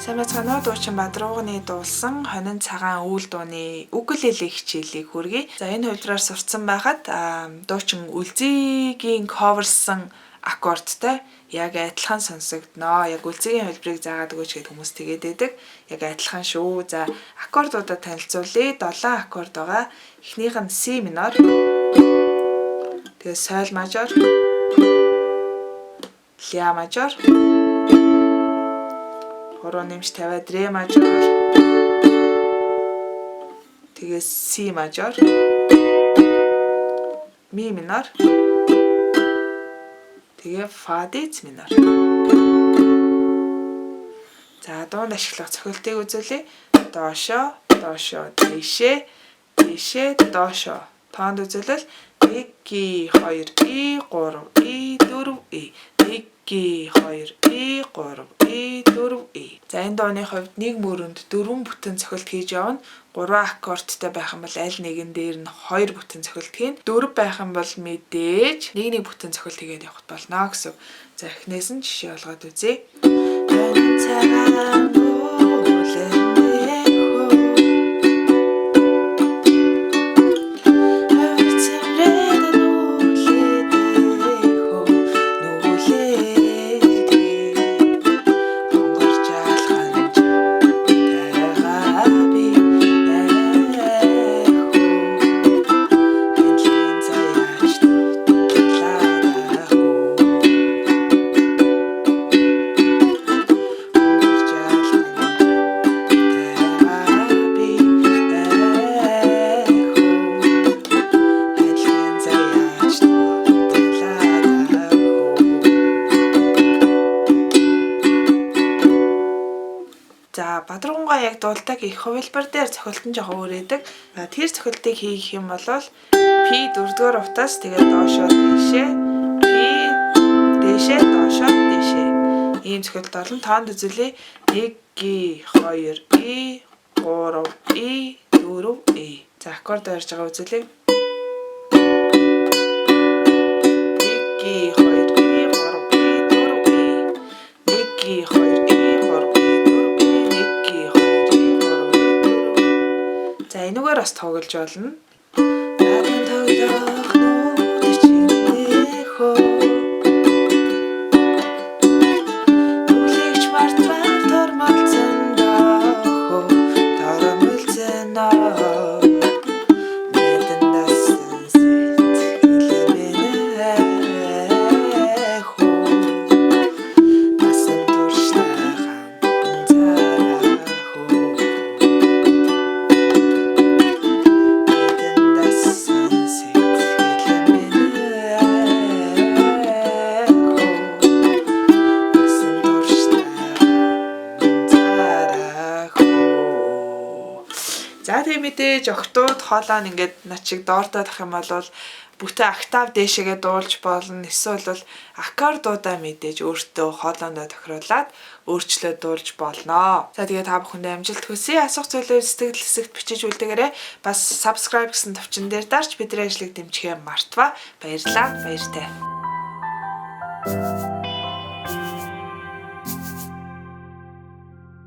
Сайн байцгаана уу, дуучин Бадрууганы дуулсан хонин цагаан үйл дууны үгэлэлэг хичээлийг хүргэе. За энэ хувилбараар сурцсан байхад дуучин үлзийгийн coverсан аккордтай яг адилхан сонсогдноо. Яг үлзийгийн хувилбарыг заагаад өгөөч гэд хүмүүс тэгээд байдаг. Яг адилхан шүү. За аккордуудаа танилцуулъя. 7 аккорд байгаа. Эхнийх нь C минор. Тэгээд Sol major, La major, Хороо нэмж тавиад Ре мажор. Тэгээ Си мажор. Ми минор. Тэгээ Фа диез минор. За дуунд ашиглах цохилтыг үзүүлье. Доошо, доошо, дэшээ, дэшээ, доошо. Тоонд үзүүлэл 1 2 E 3 E 4 E 1 2 E 3 E 4 E. За энэ дууны хувьд нэг мөрөнд 4 бүтэн цохилт хийж явна. 3 аккордтай байх юм бол аль нэгэн дээр нь 2 бүтэн цохилт хийн. 4 байх юм бол мэдээж нэг бүтэн цохилт хийгээд явах болно гэсэн. За эхнээс нь жишээ олгоод үзье. За Бадруугангаа яг дуулдаг их хувилбар дээр цохилт нь жоохон өөр байдаг. Тэр цохилтыг хийх юм бол P 4-р утаас тэгээд доошоо дэшээ, P дэшээ, доошоо дэшээ. Ийм цохилт олон тоонд үзүүлээ. 1 2 E 3 E 4 E. За аккорд ойрж байгаа үзүүлээ. 1 2 E 3 E 4 E. 1 2 За энэгээр бас тоглож болно. Надад тоглох нуур чинэхөө. Үлэгч мартмар тормолцсон дохоо. Торомолцсон ноо. Мэдэн дасан сэтгэлэмээ хөө. Насан туршлаган За тийм мэдээж октод хоолоо нь ингээд над чиг доортоод ах юм бол бүтэн октав дээшээгээ дуулж болно. Эсвэл бол аккордуудаа мэдээж өөртөө хоолоондоо тохируулаад өөрчлөөд дуулж болно. За тэгээ та бүхэндээ амжилт хүсье. Асуух зүйлээ сэтгэл хэсэгт бичиж үлдээгээрэй. Бас subscribe гэсэн товчон дээр дарж бидний ажлыг дэмжихээ мартва. Баярлалаа. Баяртай.